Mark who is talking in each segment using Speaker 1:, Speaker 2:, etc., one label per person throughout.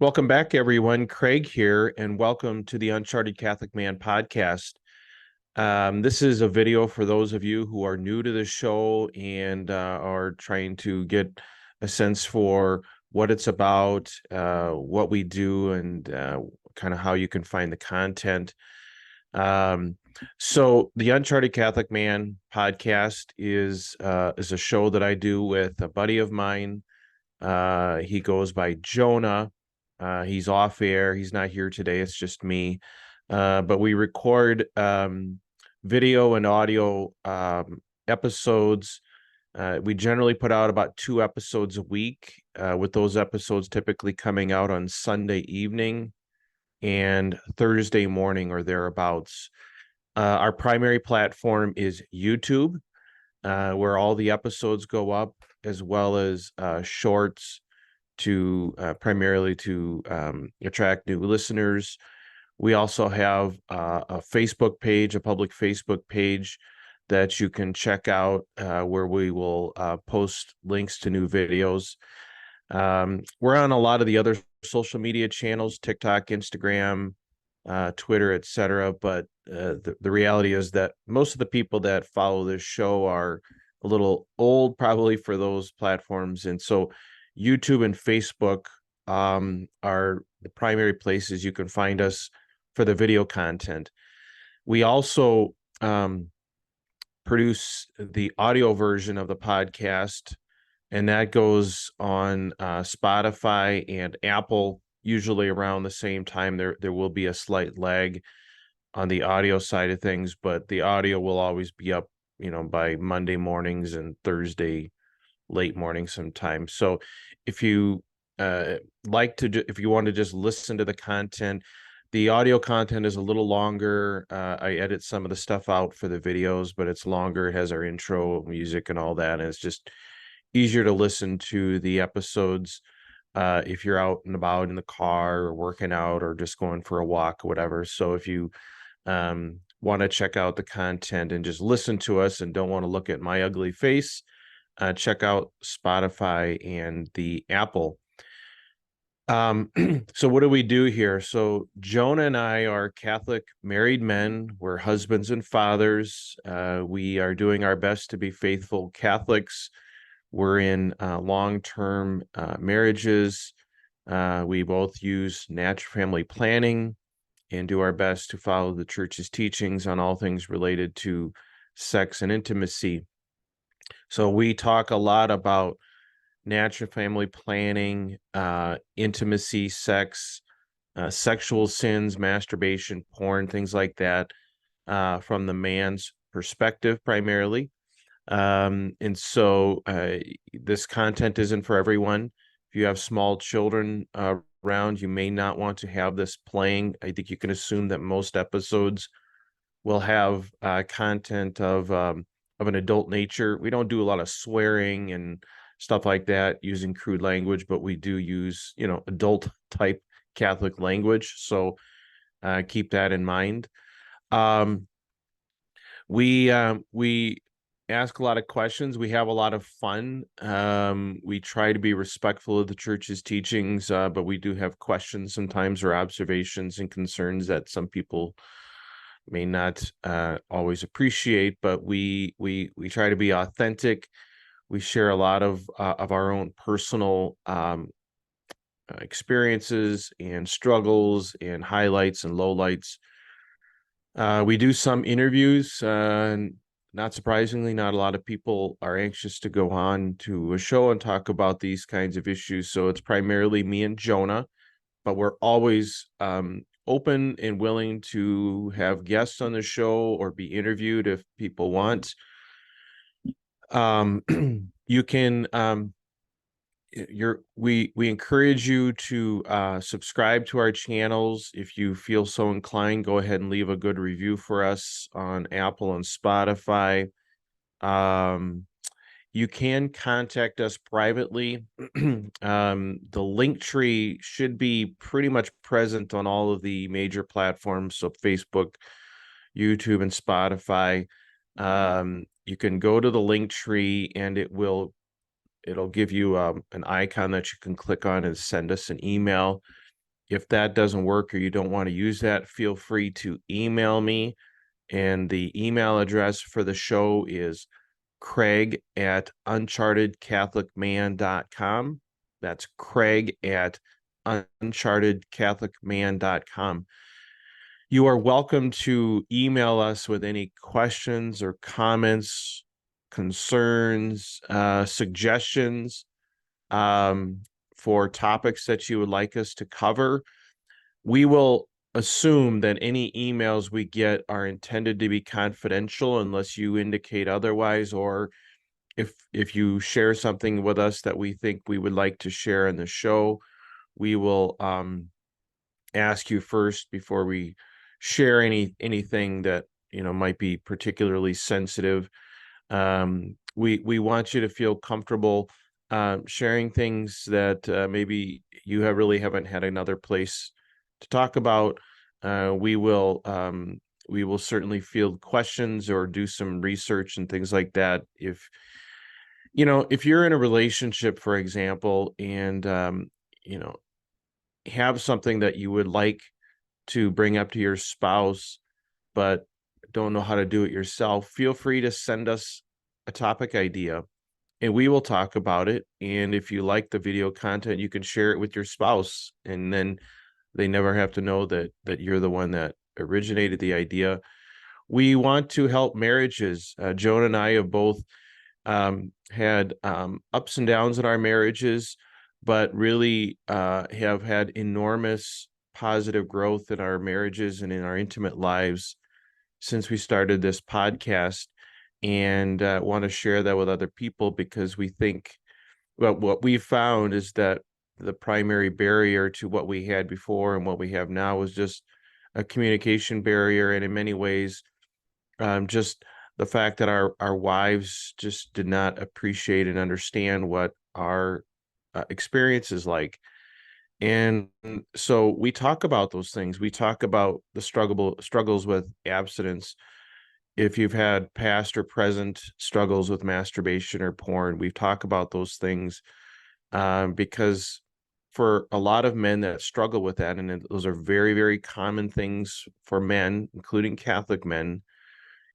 Speaker 1: Welcome back, everyone. Craig here, and welcome to the Uncharted Catholic Man podcast. This is a video for those of you who are new to the show and are trying to get a sense for what it's about, what we do, and kind of how you can find the content. So the Uncharted Catholic Man podcast is a show that I do with a buddy of mine. He goes by Jonah. He's off air. He's not here today. It's just me. But we record video and audio episodes. We generally put out about 2 episodes a week, with those episodes typically coming out on Sunday evening and Thursday morning or thereabouts. Our primary platform is YouTube, where all the episodes go up, as well as shorts to primarily to attract new listeners. We also have a Facebook page, a public Facebook page that you can check out, where we will post links to new videos. We're on a lot of the other social media channels, TikTok, Instagram, Twitter, etc. But the reality is that most of the people that follow this show are a little old, probably, for those platforms. And so YouTube and Facebook are the primary places you can find us for the video content. We also produce the audio version of the podcast, and that goes on Spotify and Apple, usually around the same time. There will be a slight lag on the audio side of things, but the audio will always be up, by Monday mornings and Thursday late morning sometime. So if you if you want to just listen to the content, the audio content is a little longer. I edit some of the stuff out for the videos, but it's longer. It has our intro music and all that, and it's just easier to listen to the episodes if you're out and about in the car or working out or just going for a walk or whatever. So if you want to check out the content and just listen to us and don't want to look at my ugly face, check out Spotify and the Apple. So what do we do here? So Jonah and I are Catholic married men. We're husbands and fathers. We are doing our best to be faithful Catholics. We're in long-term marriages. We both use natural family planning and do our best to follow the church's teachings on all things related to sex and intimacy. So we talk a lot about natural family planning, intimacy, sex, sexual sins, masturbation, porn, things like that, from the man's perspective primarily. And so this content isn't for everyone. If you have small children around, you may not want to have this playing. I think you can assume that most episodes will have content of an adult nature. We don't do a lot of swearing and stuff like that using crude language, but we do use, adult type Catholic language. So keep that in mind. We ask a lot of questions. We have a lot of fun. We try to be respectful of the church's teachings, but we do have questions sometimes, or observations and concerns that some people may not always appreciate. But we try to be authentic. We share a lot of our own personal experiences and struggles and highlights and lowlights. We do some interviews. Not surprisingly, not a lot of people are anxious to go on to a show and talk about these kinds of issues. So it's primarily me and Jonah, but we're always open and willing to have guests on the show or be interviewed if people want. You can we encourage you to subscribe to our channels. If you feel so inclined, go ahead and leave a good review for us on Apple and Spotify. You can contact us privately. The link tree should be pretty much present on all of the major platforms, so Facebook, YouTube, and Spotify. You can go to the link tree and it'll give you an icon that you can click on and send us an email. If that doesn't work or you don't want to use that, feel free to email me. And the email address for the show is craig@unchartedcatholicman.com. That's craig@unchartedcatholicman.com. You are welcome to email us with any questions or comments, concerns, suggestions for topics that you would like us to cover. We will assume that any emails we get are intended to be confidential unless you indicate otherwise, or if you share something with us that we think we would like to share in the show, we will ask you first before we share anything that might be particularly sensitive. We want you to feel comfortable sharing things that maybe you haven't had another place to talk about. We will certainly field questions or do some research and things like that. If you're in a relationship, for example, and have something that you would like to bring up to your spouse, but don't know how to do it yourself, feel free to send us a topic idea and we will talk about it. And if you like the video content, you can share it with your spouse, and then they never have to know that you're the one that originated the idea. We want to help marriages. Joan and I have both had ups and downs in our marriages, but really have had enormous positive growth in our marriages and in our intimate lives since we started this podcast, and want to share that with other people because we think, well, what we've found is that the primary barrier to what we had before and what we have now was just a communication barrier, and in many ways, just the fact that our wives just did not appreciate and understand what our experience is like. And so we talk about those things. We talk about the struggles with abstinence. If you've had past or present struggles with masturbation or porn, we talk about those things because for a lot of men that struggle with that, and those are very, very common things for men, including Catholic men,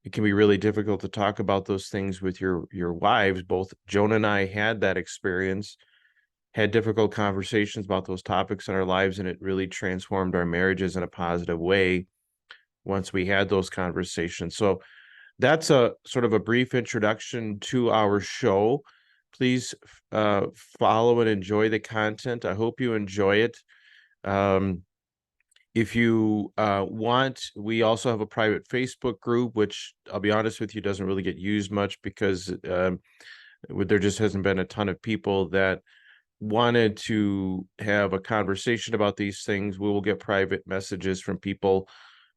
Speaker 1: it can be really difficult to talk about those things with your wives. Both Joan and I had that experience, had difficult conversations about those topics in our lives, and it really transformed our marriages in a positive way once we had those conversations. So that's a sort of a brief introduction to our show. Please follow and enjoy the content. I hope you enjoy it. If you want, we also have a private Facebook group, which I'll be honest with you, doesn't really get used much because there just hasn't been a ton of people that wanted to have a conversation about these things. We will get private messages from people,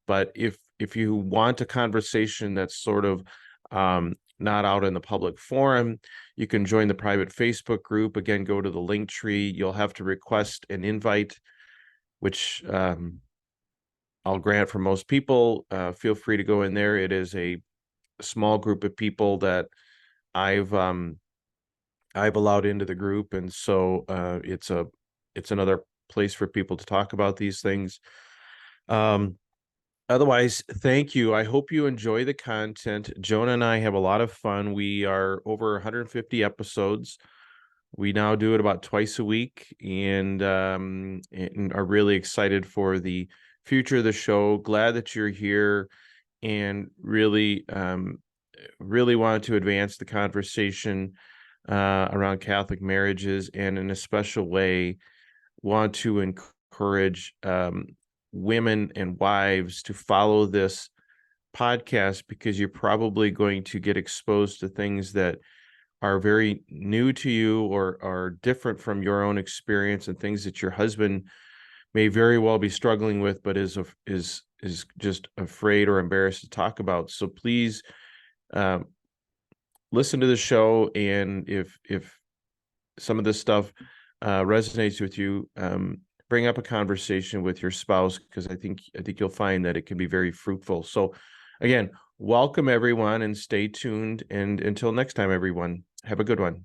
Speaker 1: but if you want a conversation that's sort of not out in the public forum, you can join the private Facebook group. Again, go to the link tree. You'll have to request an invite, which I'll grant for most people. Feel free to go in there. It is a small group of people that I've allowed into the group, and so it's another place for people to talk about these things. Otherwise, thank you. I hope you enjoy the content. Jonah and I have a lot of fun. We are over 150 episodes. We now do it about twice a week, and are really excited for the future of the show. Glad that you're here, and really wanted to advance the conversation around Catholic marriages, and in a special way want to encourage women and wives to follow this podcast, because you're probably going to get exposed to things that are very new to you or are different from your own experience, and things that your husband may very well be struggling with, but is just afraid or embarrassed to talk about. So please listen to the show, and if some of this stuff resonates with you, bring up a conversation with your spouse, because I think you'll find that it can be very fruitful. So again, welcome everyone, and stay tuned. And until next time, everyone, have a good one.